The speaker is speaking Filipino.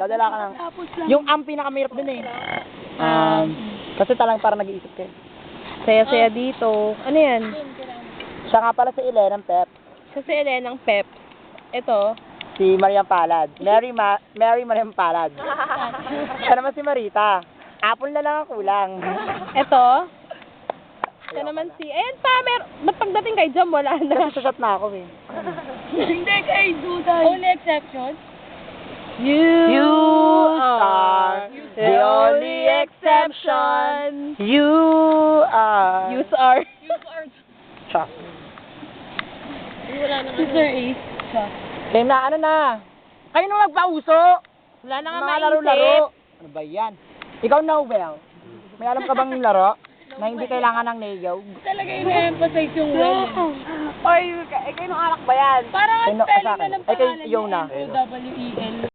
Dadala ka ng... Yung pinakamirap dun eh. Kasi talang parang nag-iisip kayo. Saya-saya dito. Ano yan? Siya nga pala si Elena Pep. Siya si Elenang Pep. Ito. Si Mariam Palad. Mary Mariam Palad. Siya naman si Marita. Apple na lang ang kulang. Ito. Siya naman si... Ayan pa, ba't pagdating kay Jam, wala na. Kasi sasat na ako eh. Hindi kay Duda. Only exception? You are the only exception. You are... Use our... Siya. Wala na Sister Ace. Kaya na, ano na? Kayo nung nagpauso. Wala na nga Mga maisip. laro-laro. Ano ba yan? Ikaw, Nobel. May alam ka bang laro? Na hindi kailangan ng niyog? Talaga i-emphasize yung well. Oy, kayo nung anak ba yan? Parang ang Sino- spelling sa akin? na ng Ay, kay pangalan Yona. niya. O-W-E-L.